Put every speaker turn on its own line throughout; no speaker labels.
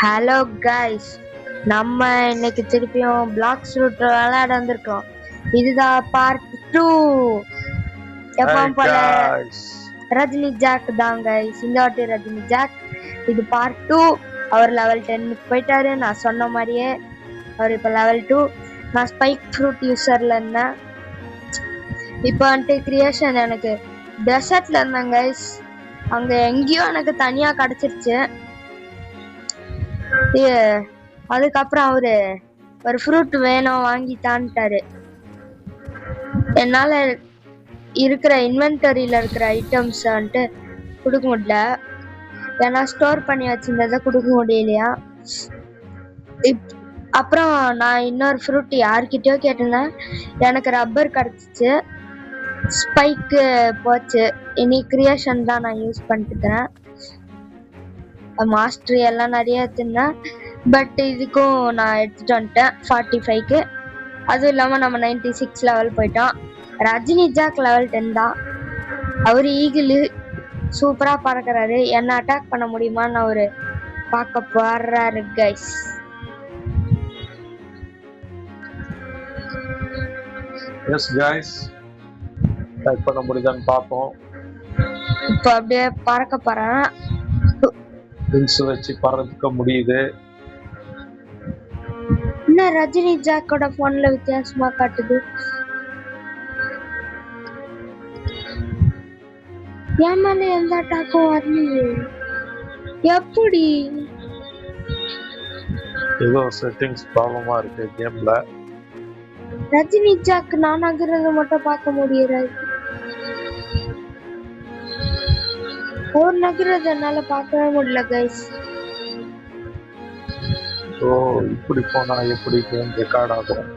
Hello guys, நம்ம இன்னைக்கு திருப்பியும் பிளாக்ஸ் ரூட் விளையாட வந்திருக்கோம். இதுதான் பார்ட் 2. எப்பவும் போல ரஜினி ஜாக் தான் கைஸ். இந்த வாட்டி ரஜினி ஜாக். இது பார்ட் 2. அவர் லெவல் 10 போயிட்டாரு. நான் சொன்ன மாதிரியே அவர் இப்போ லெவல் 2. நான் ஸ்பைக் ஃப்ரூட் யூசர்ல இருந்தேன். இப்போ வந்துட்டு கிரியேஷன் எனக்கு டெசர்ட்ல இருந்தேன் கைஸ். அங்க எங்கேயோ எனக்கு தனியா கிடைச்சிருச்சு. அதுக்கப்புறம் அவரு ஒரு ஃப்ரூட் வேணும் வாங்கிட்டான்ட்டாரு. என்னால இருக்கிற இன்வென்டரியில இருக்கிற ஐட்டம்ஸ் வந்துட்டு கொடுக்க முடியல. ஏன்னா ஸ்டோர் பண்ணி வச்சிருந்ததை கொடுக்க முடியலையா. அப்புறம் நான் இன்னொரு ஃப்ரூட் யார்கிட்டயோ கேட்டிருந்தேன். எனக்கு ரப்பர் கிடைச்சிச்சு, ஸ்பைக்கு போச்சு. இனி கிரியேஷன் தான் நான் யூஸ் பண்ணிட்டுக்கிறேன். மாஸ்டரி எல்லாம் நிறைய எடுத்துருந்தேன். பட் இதுக்கும் நான் எடுத்துட்டு வந்துட்டேன் 45க்கு. அதுவும் இல்லாமல் நம்ம 96 லெவல் போயிட்டோம். ரஜினி ஜாக் லெவல் 10 தான். அவர் ஈகிள் சூப்பராக பறக்கிறாரு. என்ன அட்டாக் பண்ண முடியுமான்னு அவரு பார்க்க போறாரு கைஸ்.
எஸ் கைஸ், அட்டாக் பண்ண முடியுதான்னு பார்ப்போம்.
இப்போ அப்படியே பறக்க போறேன்.
விங்ஸ் வச்சு பறக்க முடியுது.
என்ன ரஜினி ஜாக்கோட போன்ல வித்தியாசமா காட்டுது. என் மேல எந்த அட்டாக்கும் வரலையே. எப்படி?
ஏதோ செட்டிங்ஸ் ப்ராப்ளமா இருக்கு கேம்ல.
ரஜினி ஜாக் நான் நகர்றது மட்டும் பார்க்க முடியாது. ஒரு நகர்றது என்னால பார்க்கவே முடியல கைஸ்.
ஓ, இப்படி போனா எப்படி கேம் ரெக்கார்ட் ஆகும்?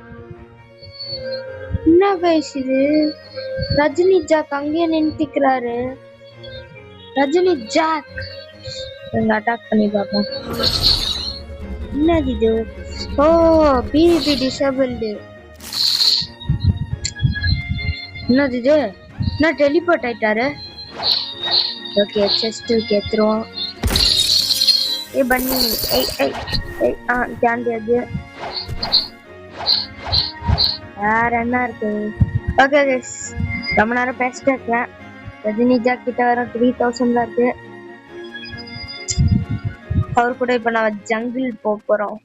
என்ன கைஸ் இது? ரஜினி ஜாக் அங்கேயே நின்றுக்கிறாரு. ரஜினி ஜாக் அட்டாக் பண்ணி பார்ப்போம். என்னது இது? ஓ, பிவிபி டிசேபிள்டு. என்னது இது? என்ன டெலிபோர்ட் ஆயிட்டாரு? Okay, chest கேத்துருவோம். ஏ பன்னி, தாண்டியது. வேற என்ன இருக்கு? ஓகே கைஸ், ரொம்ப நேரம் பேசிட்டு இருக்கேன். ரஜினி ஜாக் கிட்ட வர 3000 தான் இருக்கு. அவர் கூட இப்ப நான் ஜங்கிள் போறோம்.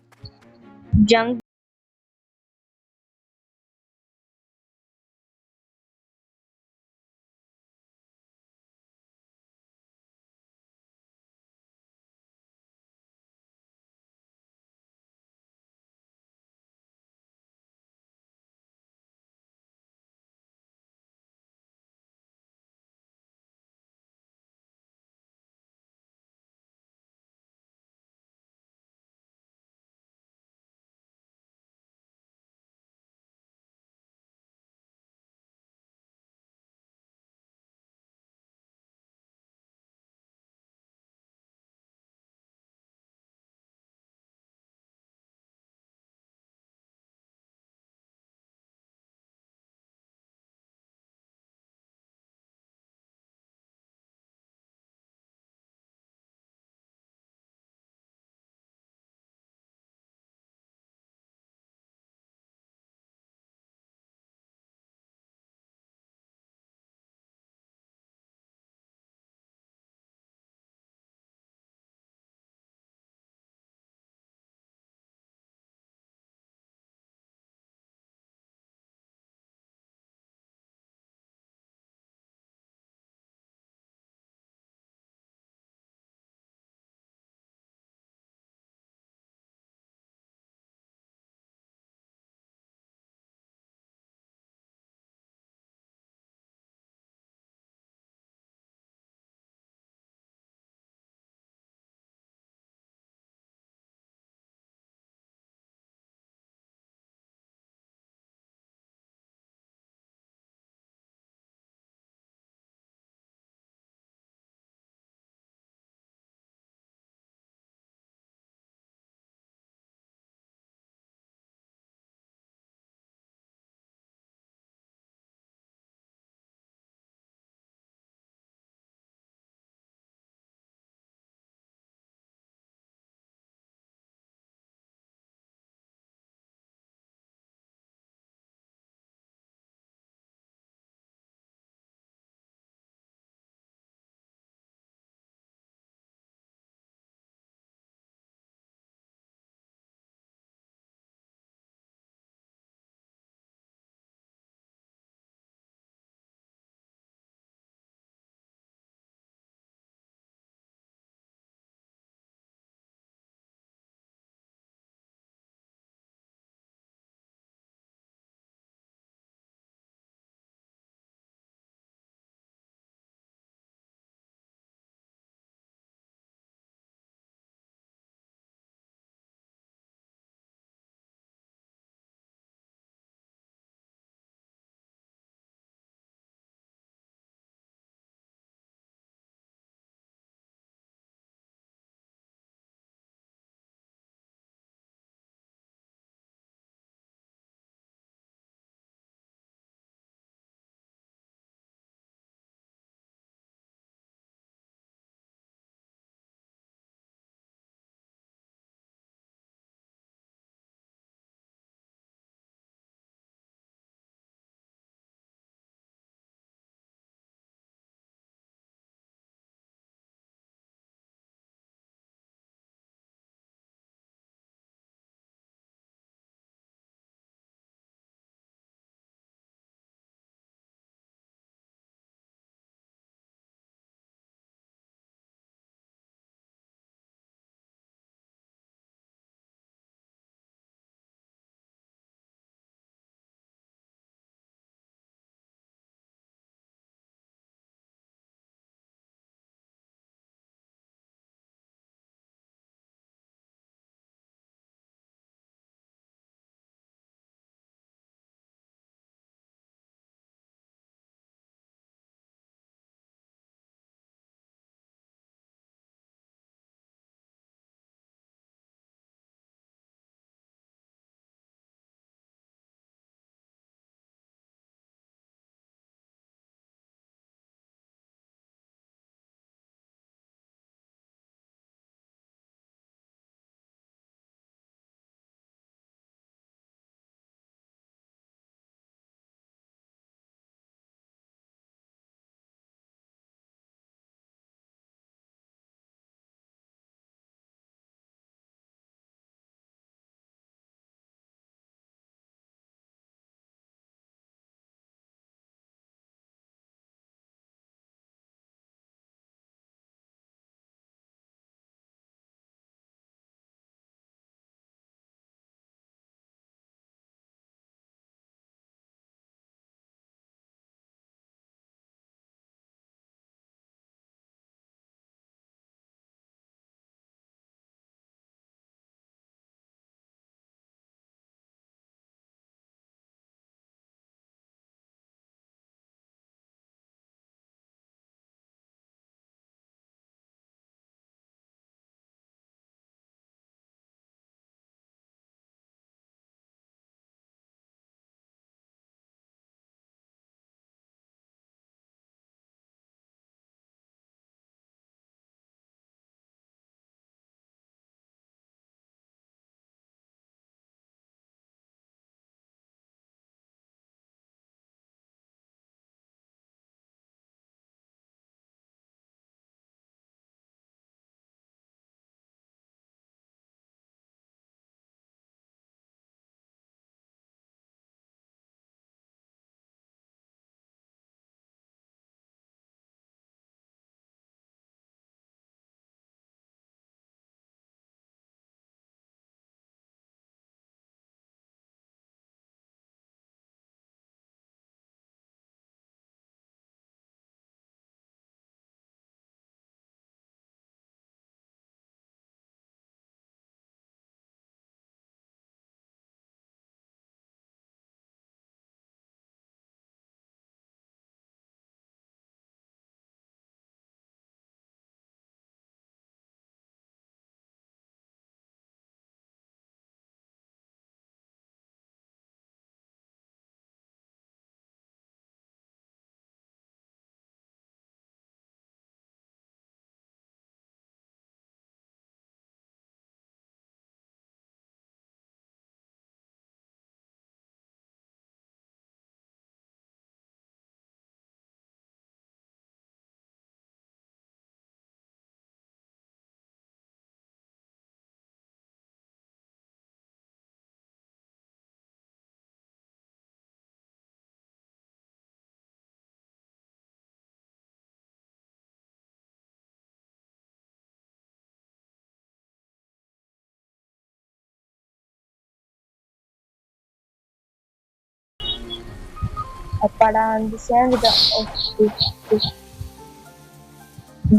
அப்பாடா வந்து சேர்ந்துட்டோம்.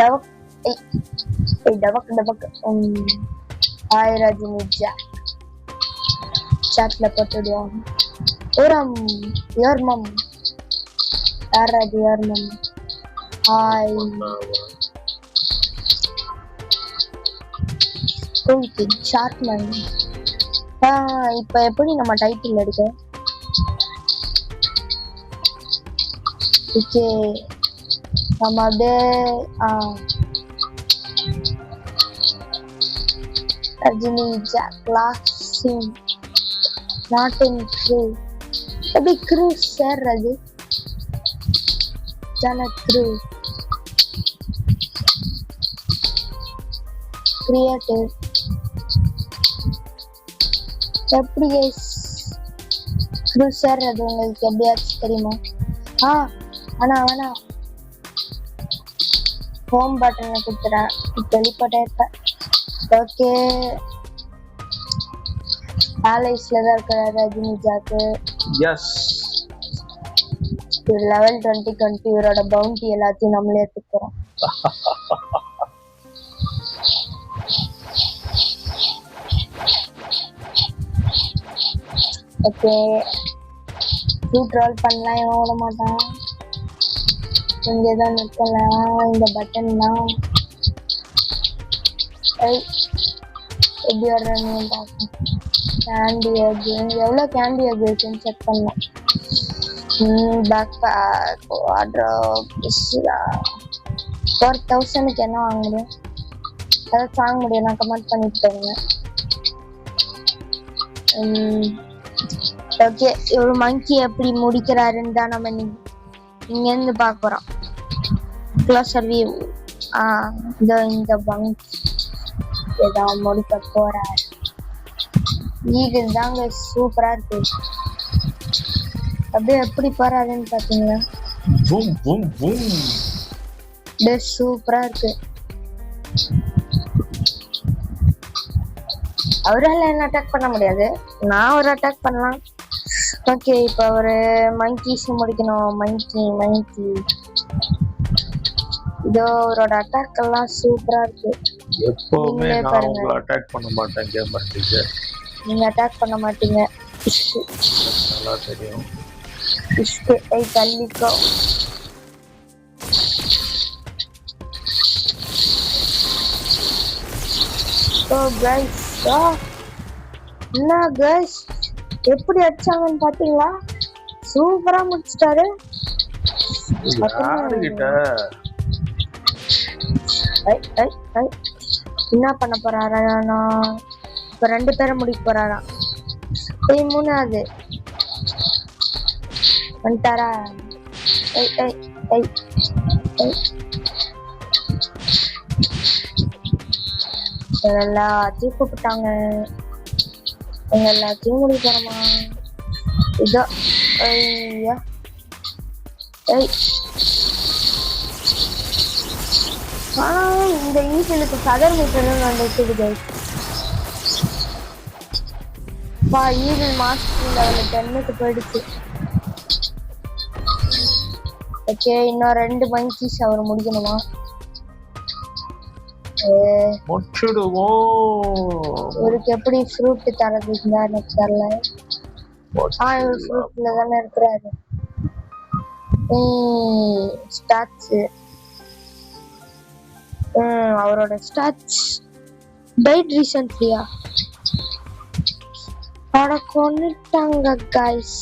டவக் டவக் டவக். Hi Rajini Jack. சாட்ல போட்டுடுவோம். ஓரம் யோர் மம். யார் அது your mum? Hi okay short man. இப்போ எப்படி நம்ம டைட்டில் எடுக்க? ஓகே நம்ம அப்படியே Rajini Jack last scene not in crew. எப்படி க்ரூ சேர்றது? ஜன க்ரூ கிரியேட்டிவ் எப்படி க்ரூ சேர்றது உங்களுக்கு எப்படியாச்சும் தெரியுமா? வேணா ஹோம் பட்டனை கொடுத்துறேன். வெளிப்பட்டே இருப்பேன். ஓகே பேலஸ்ல தான் இருக்கிற ரஜினி ஜாக்கு.
எஸ்
லெவல் 2020 இவரோட பவுண்டி எல்லாத்தையும் நம்மளே எடுத்துக்கிறோம். ஓகே ரோல் பண்ணலாம். இவன் ஓட மாட்டான். இங்கேதான் நிற்கலாம். இந்த பட்டன்லாம் எப்படி வர்றேன்னு பார்க்கணும். கேண்டி எக் எவ்வளோ கேண்டி எக் இருக்குன்னு செக் பண்ணலாம். பேக் பேக் வார்ட்ரோப் 4000க்கு என்ன வாங்க முடியும்? அதாவது வாங்க முடியும். நான் கமெண்ட் பண்ணிட்டு போங்க. ஓகே இவ்வளோ மங்கி எப்படி முடிக்கிறாருன்னு தான் நம்ம இங்கேருந்து பார்க்க போகிறோம். Closer view. இந்த பங்க் ஏதாவது முடிக்க போகிறாரு. ஈகிள் தாங்க சூப்பராக இருக்கு. அப்படியே எப்படி போறாருன்னு பார்த்தீங்களா? சூப்பரா இருக்கு. அவரால் என்ன அட்டாக் பண்ண முடியாது. நான் ஒரு அட்டாக் பண்ணலாம். ஓகே இப்போ ஒரு மங்கீஸ் முடிக்கணும். மங்கி இதோ அவரோட அட்டாக் எல்லாம் சூப்பரா இருக்கு.
எப்பவுமே நான் உங்களை அட்டாக் பண்ண மாட்டேன். கேம் பண்ணிட்டீங்க.
நீங்க அட்டாக் பண்ண மாட்டீங்க.
நல்லா தெரியும்.
தள்ளிக்கோ. என்ன கைஸ் எப்படி அடிச்சாங்கன்னு பாத்தீங்களா? சூப்பரா முடிச்சிட்டாரு. என்ன பண்ண போறாரா? இப்ப 2 பேரை முடிக்க போறாரா? மூணாவது வந்துட்டாரா? எல்லாத்தையும் கூப்பிட்டாங்க. எல்லாத்தையும் முடிக்கிறோமா? இதோ ஐயா இந்த ஈகிளுக்கு சதர் மீட்டர் வந்துருக்குது. ஈகிள் மாஸ்டர் லெவல் 10க்கு போயிடுச்சு. ஓகே இன்னும் 2 மங்கீஸ் அவர் முடிக்கணுமா? இவருக்கு எப்படி ஃப்ரூட் தரதுன்னா எனக்கு தெரியல. இவர் ஃப்ரூட்ல தானே இருக்கிறாரு. ஸ்டாட்ஸ் அவரோட ஸ்டாட்ஸ் பைட் ரீசன்ட்லியா அட கொன்னுட்டாங்க गाइस.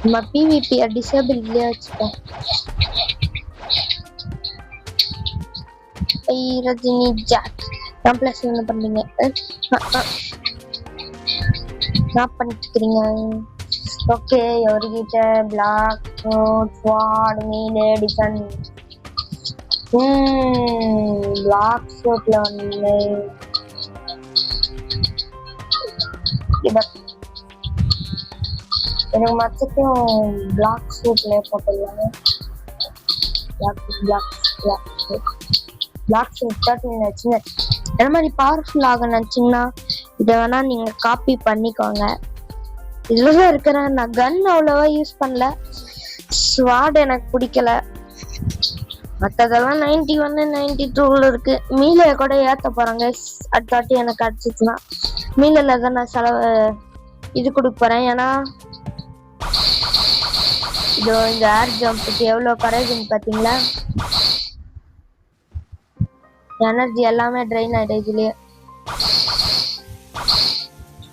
நம்ம PVP டிசேபிள் இல்லையா வச்சுப்போம். ரஜினி ஜாக் கம்ப்ளெக்ஸ் என்ன பண்ணீங்க? நான் பண்ணிக்கிறீங்க. ஓகே அவர்கிட்ட பிளாக் ஸ்வாட் மீலே டிஃபன் பிளாக் ஸ்வாட்ல வந்து எனக்கு மொத்தத்தையும் பிளாக் ஸ்வாட்ல போட்டுடலாங்க. பிளாக் ஸ்வாட் நினைச்சுங்க. என்ன மாதிரி பவர்ஃபுல் ஆக நினைச்சிங்கன்னா இதை வேணா நீங்க காப்பி பண்ணிக்கோங்க. இதுல இருக்கிற நான் கன் அவ்வளவா யூஸ் பண்ணல. ஸ்வாட் எனக்கு பிடிக்கல. மற்றதெல்லாம் 91 92ல இருக்கு. மீலைய கூட ஏத்த போறாங்க. அடுத்த வாட்டி எனக்கு அடிச்சுச்சுன்னா மீலையில தான் நான் இது கொடுக்க போறேன். ஏன்னா இதோ இந்த ஏர் ஜம்புக்கு எவ்வளவு கரேஜ்னு பாத்தீங்களா? எனர்ஜி எல்லாமே ட்ரெயின் ஆயிடுச்சுலயே.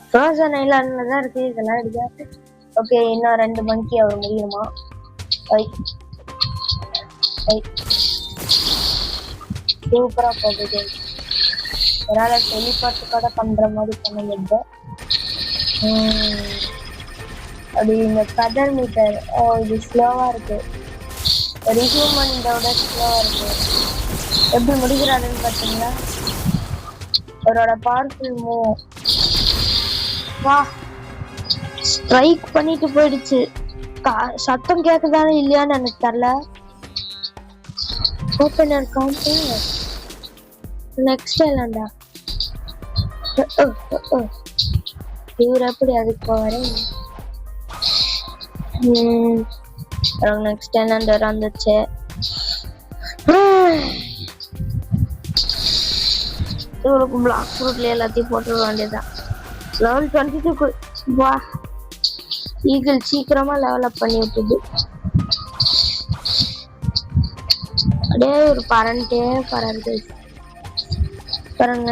ஃப்ரோசன் ஐலாண்ட்ல தான் இருக்கு இதெல்லாம் எடுக்காது. ஓகே, இன்னும் 2 மணிக்கு அவர் முடியுமா? சூப்பரா போகுது. ஒரால டெலிபார்ட் கூட பண்ற மாதிரி பண்ண அப்படி இந்த கதர் மீட்டர் இது ஸ்லோவா இருக்கு. ஒரு ஹியூமன் இதோட ஸ்லோவா இருக்கு. எப்படி முடிக்கிறாருன்னு பாத்தீங்களா? அவரோட பவர்ஃபுல் மூவ். வா, ஸ்ட்ரைக் பண்ணிட்டு போயிடுச்சு. சத்தம் கேக்குதானே இல்லையான்னு எனக்கு தெரியல. ஓப்பனர் கவுண்டர் நெக்ஸ்ட் ஐலாண்டா? இவர் எப்படி அதுக்கு போவாரு? நெக்ஸ்ட் ஐலாண்டர் வந்துச்சு. இவருக்கு பிளாக் ஃப்ரூட்ல எல்லாத்தையும் போட்டுட வேண்டியதான். லெவல் 22. வா, ஈகிள் சீக்கிரமா லெவல் அப் பண்ணி விட்டுது. அப்படியே ஒரு பறந்துட்டே பாருங்க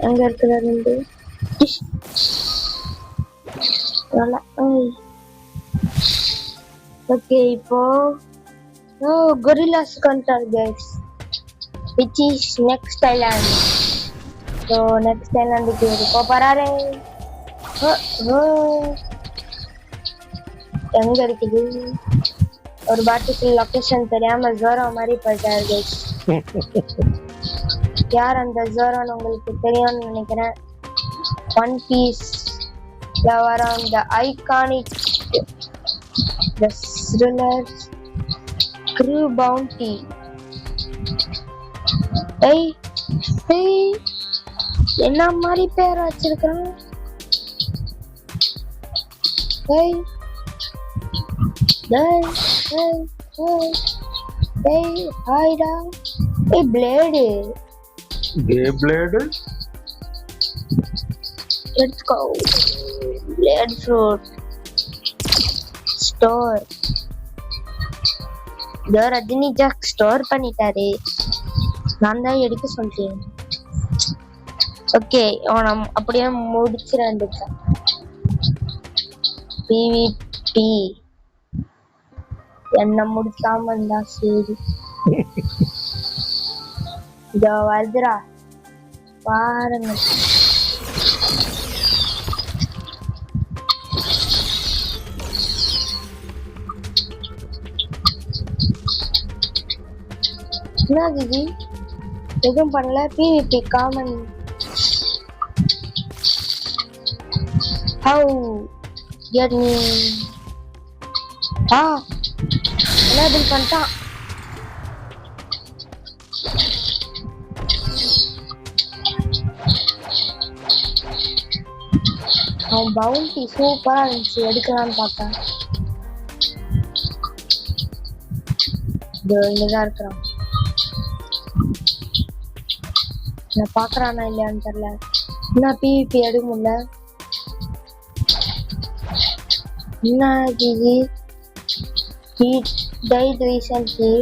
எங்க இருக்கிறது. ஓகே, இப்போ gorillas control guys, which is next island. So next island க்கு இருக்க போறாரே. எங்க இருக்குது? ஒரு பாட்டுக்கு லொகேஷன் தெரியாம ஜோரோ மாதிரி போயிட்டாரு guys. யார் அந்த ஜோரோன்னு உங்களுக்கு தெரியும்னு நினைக்கிறேன். ஒன் பீஸ் வர அந்த iconic the thrillers crew bounty. என்ன மாதிரி பேர் வச்சிருக்கான்? ஹாய்டா. Blade. Let's go. Blade fruit store. இதோ ரஜினி ஜாக் ஸ்டோர் பண்ணிட்டாரு. நான் தான் எடுக்க சொல்றேன். ஓகே, அவன் அப்படியே முடிச்சிடேன். PVP என்ன முடிக்காம இருந்தா சரி. இதோ வருதுடா பாருங்க. என்ன ஜிஜி எதுவும் பண்ணல? PVP common. How get me? enable பண்ணிட்டான். அவன் பவுண்டி சூப்பரா இருந்துச்சு, எடுக்கலான்னு பார்த்தேன். இங்கதான் இருக்கிறான். நான் பாக்குறானா இல்லையான்னு தெரியல. என்ன PVP எடுக்க முடியல. என்ன ஜிஜி? He died recently.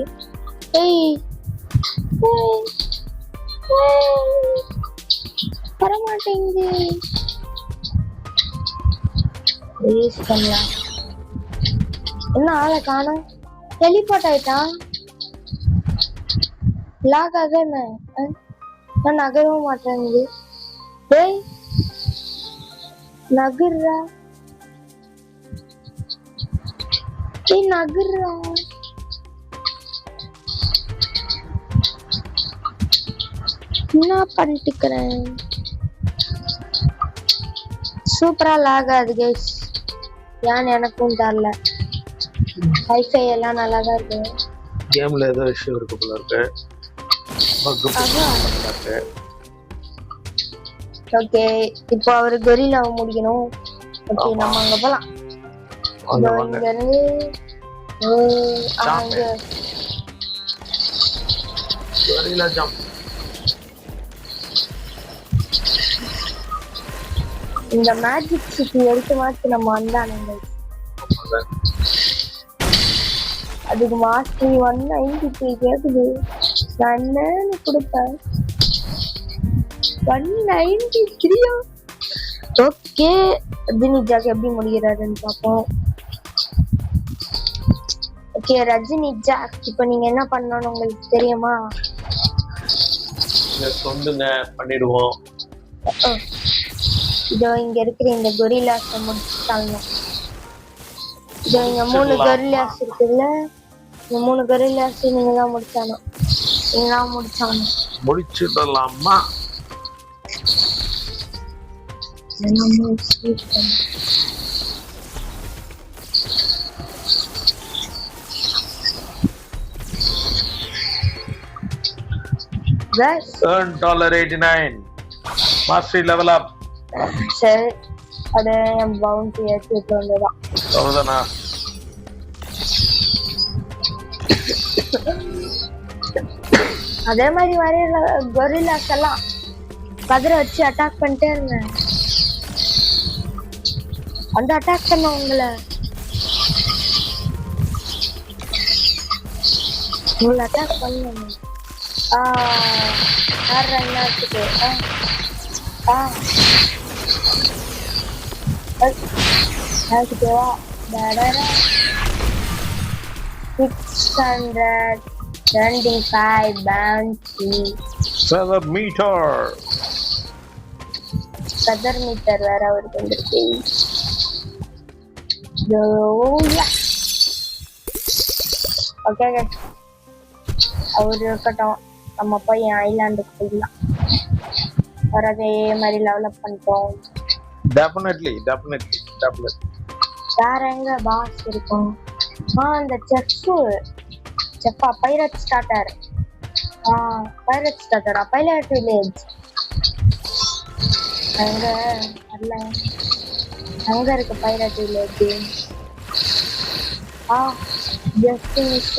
வரமாட்டேங்குது. ரிலீஸ் பண்ணலாம். என்ன ஆளை காணோம்? டெலிபோர்ட் ஆயிட்டான். லாக் ஆக என்ன? நான் நகரவும் மாட்டேங்குது. நகர்றா நகர்றா. என்ன பண்ணிட்டுக்கிறேன்? சூப்பரா லாக் ஆகுது கைஸ். ஏன்னு எனக்கும் தெரியல. வைஃபை எல்லாம் நல்லா தான் இருக்கு.
கேம்ல ஏதோ இஷ்யூ இருக்கு போல இருக்கு.
ஓகே, இப்போ அவரு கொரில்லாவை முடிக்கணும். ஓகே, நம்ம அங்க போலாம். இங்க இருந்து
Jump. Gorilla jump.
இந்த மேஜிக் சிட்டி எடுத்து மாத்தி நம்ம வந்தானுங்க. அதுக்கு மாஸ்டரி 193 கேக்குது. நான் என்னன்னு கொடுப்பேன் 193. ஓகே, ரஜினி ஜாக் எப்படி முடிகிறாருன்னு பார்ப்போம். ஓகே ரஜினி ஜாக், இப்போ நீங்க என்ன பண்ணணும்னு உங்களுக்கு தெரியுமா?
சொல்லுங்க, பண்ணிடுவோம்.
இதோ இங்க இருக்கிற இந்த கொரில்லாஸ் முடிச்சுட்டாங்க. இதோ இங்க 3 கொரில்லாஸ் இருக்குல்ல, இந்த 3 கொரில்லாஸ் நீங்க தான் முடிச்சானோ. நீங்க தான் முடிச்சானோ.
முடிச்சிடலாமா? Earn $89. Mastery level up.
சரி, அது என் பவுண்டி ஏற்றிட்டு வந்துதான்.
அவ்வளோதானா?
அதே மாதிரி வரையில கொரில்லாஸ் எல்லாம் கதிரை வச்சு அட்டாக் பண்ணிட்டே இருந்தேன். வந்து அட்டாக் பண்ண உங்களை அட்டாக் பண்ண என்னத்துக்கு அதுக்குவா 625 bounty.
Feather meter.
Feather meter வேற அவருக்கு வந்துருக்கு. ஓகே அவரு இருக்கட்டும், நம்ம போய் என் ஐலாண்டுக்கு போயிடலாம். வரதே மாதிரி டெவலப் பண்ணிட்டோம்.
Definitely.
வேற எங்க பாஸ் இருக்கும்? அந்த செஃப்பா பைரட் ஸ்டார்டர். பைரட் வில்லேஜ் அங்க இருக்கு. Pirate village just miss.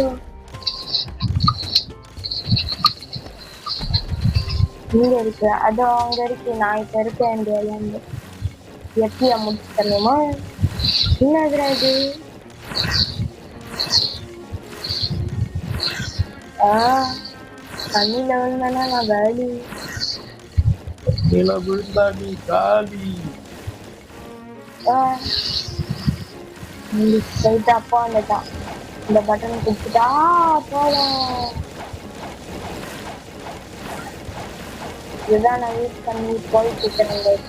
இங்க இருக்கு, அது அங்க இருக்கு. நான் இப்ப இருக்க வேண்டியது எப்படியா முடிச்சு தரணுமா? என்னதுரா இது? தண்ணி லெவல் தானே நான் வேலி ஸ்ட்ரைட்டா அப்பா வந்துட்டான். இந்த பட்டன் கொடுத்துட்டா போதும். இதுதான் நான் யூஸ் பண்ணி போயிட்டு இருக்கிறேன்.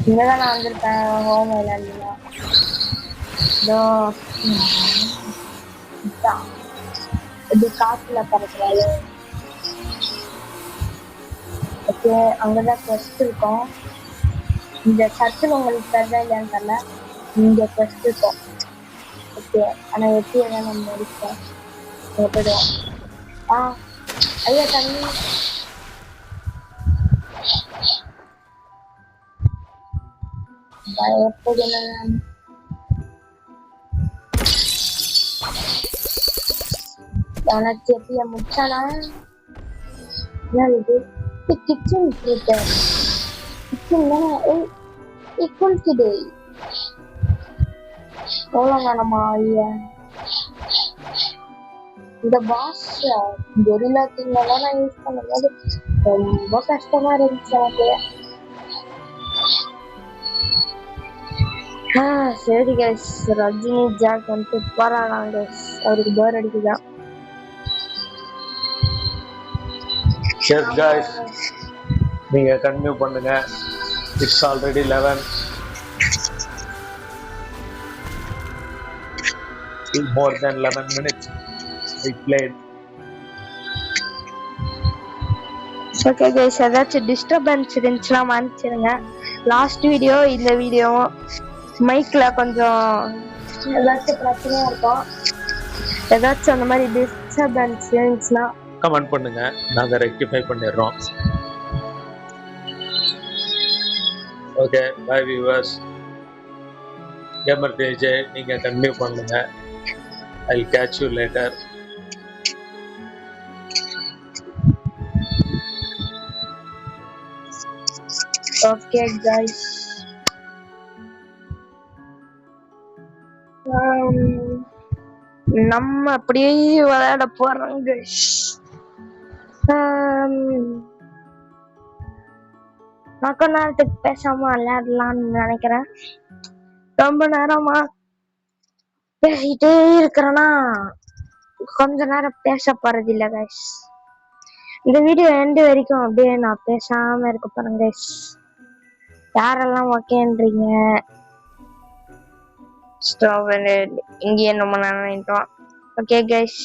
இங்கதான் நான் வந்திருக்கேன் ஹோம் ஐலாண்ட்ல. இது காத்துல பறக்குறாரு. ஓகே, அங்கதான் குவெஸ்ட் இருக்கும். இந்த சர்க்கிள் உங்களுக்கு தெரிஞ்சா இல்லையான்னு தெரியல. இங்க குவெஸ்ட் இருக்கும். ஓகே, ஆனா எப்படி எல்லாம் நம்ம முடிப்போம். போயிடுவோம். ஐயா தண்ணி பயப்படு. எனக்கு எப்படியா முடிச்சானா? இது கிச்சன் குளிக்குது. எவ்வளோ வேணாமா? ஐயா இந்த பாஸ் கொரில்லா கிங்லாம் நான் யூஸ் பண்ணும்போது ரொம்ப கஷ்டமா இருந்துச்சு எனக்கு. சரி கைஸ், ரஜினி ஜாக் வந்துட்டு போறாங்க. அவருக்கு போர் அடிக்குதான்.
Yes guys, நீங்க கண்டினியூ பண்ணுங்க. It's already 11. More than 11 minutes we played.
Okay guys, ஏதாச்சும் டிஸ்டர்பன்ஸ் இருந்துச்சுன்னா மன்னிச்சிடுங்க. லாஸ்ட் வீடியோ இந்த வீடியோவும் மைக்ல கொஞ்சம் ஏதாச்சும் பிரச்சனையா இருக்கும். ஏதாச்சும் அந்த மாதிரி டிஸ்டர்பன்ஸ் இருந்துச்சுன்னா
கமெண்ட் பண்ணுங்க, நாங்க ரெக்டிஃபை பண்ணிடுறோம். Okay, bye viewers. கேமர் தேஜே நீங்க கண்டினியூ பண்ணுங்க. I catch you later.
Okay guys, நம்ம அப்படியே விளையாட போறோம் கைஸ். நான் கொஞ்ச நேரத்துக்கு பேசாம விளையாடலாம்னு நினைக்கிறேன். ரொம்ப நேரமா பேசிட்டே இருக்கிறேன்னா கொஞ்ச நேரம் பேச போறது இல்ல கைஸ். இந்த வீடியோ எண்டு வரைக்கும் அப்படியே நான் பேசாம இருக்க போறேன் கைஸ். யாரெல்லாம் ஓகேன்றீங்க? ஸ்டவ் இங்கேயே நம்ம நினைட்டோம். Okay guys,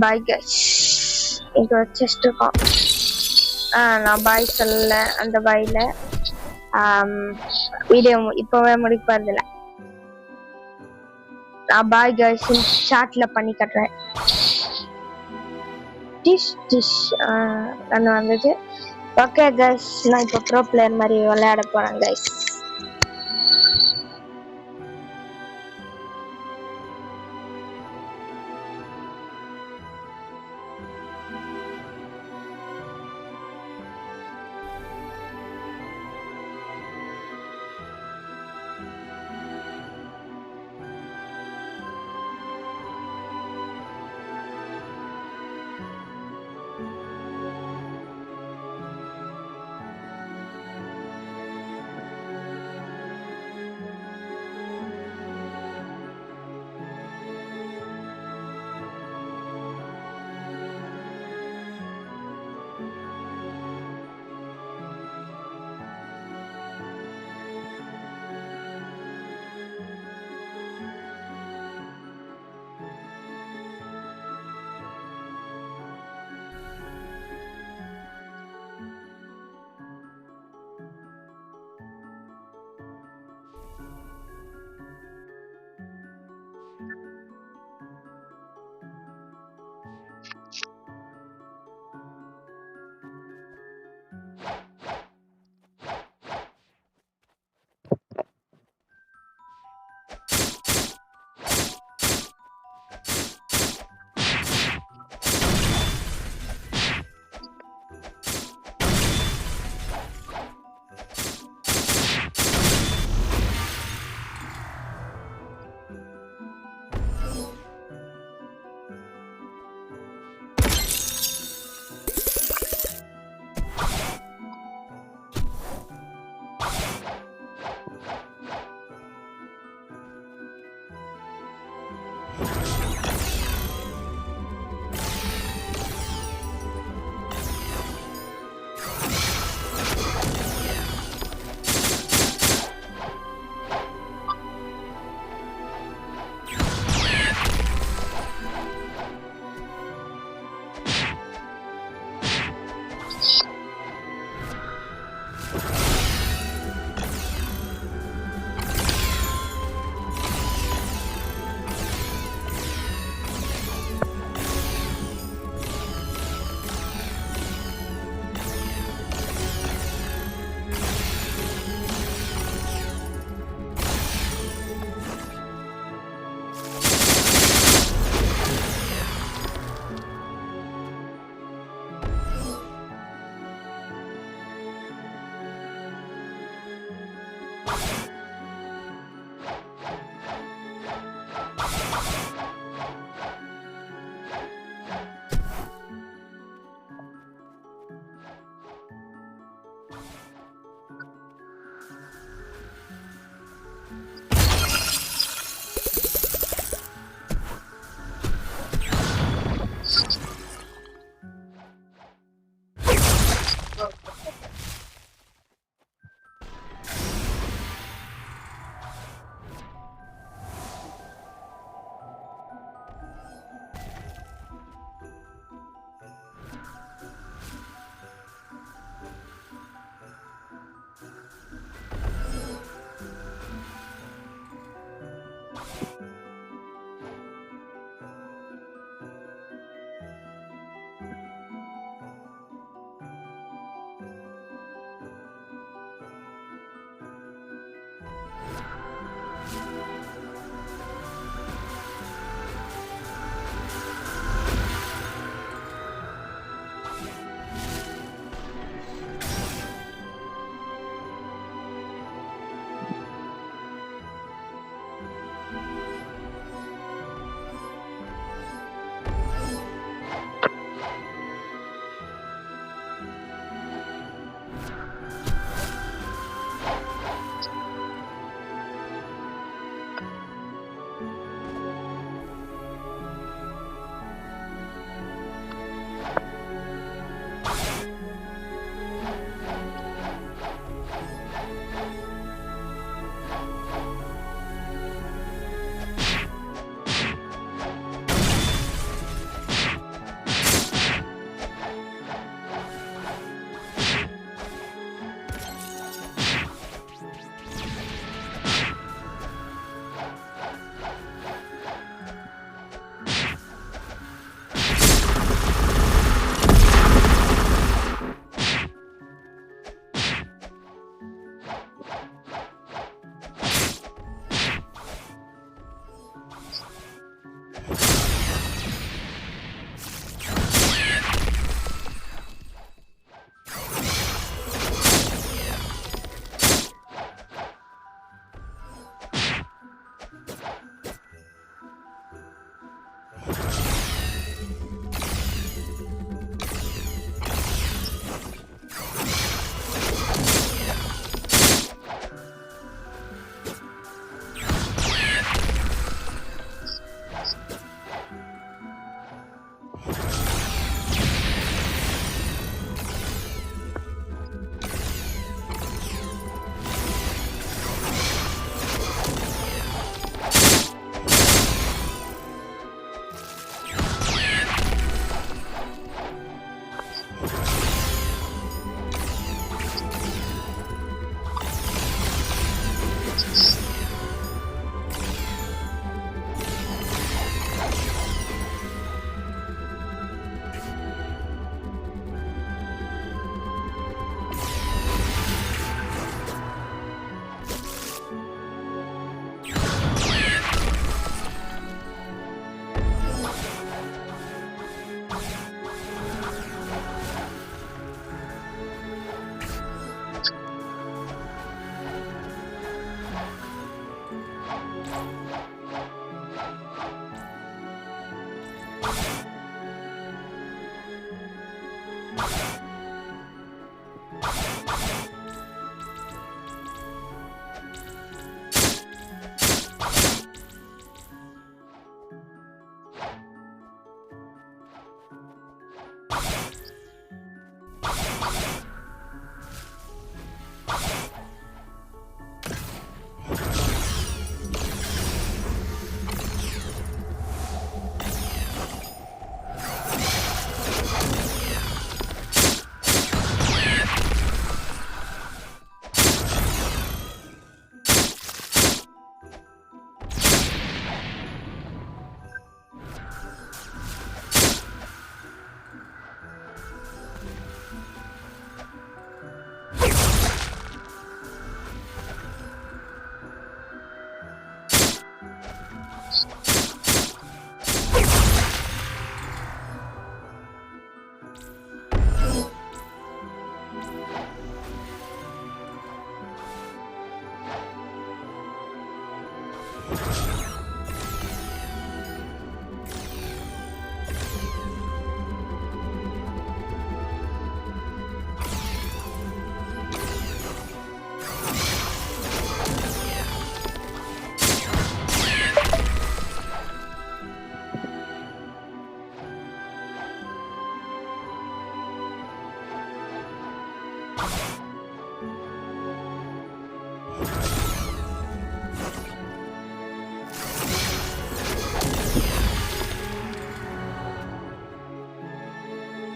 bye guys. இங்க செஸ்ட் இருக்கும். நான் பாய் சொல்லல, அந்த பாய்ல வீடியோ இப்பவே முடிக்க போறதில்ல. நான் பாய் கைஸ் ஷார்ட்ல பண்ணி கட்டுறேன். டிஷ் டிஷ் நான் வந்துச்சு. ஓகே கைஸ், நான் இப்போ ப்ரோ பிளேயர் மாதிரி விளையாட போறேன் கைஸ்.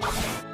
பண்ணுங்க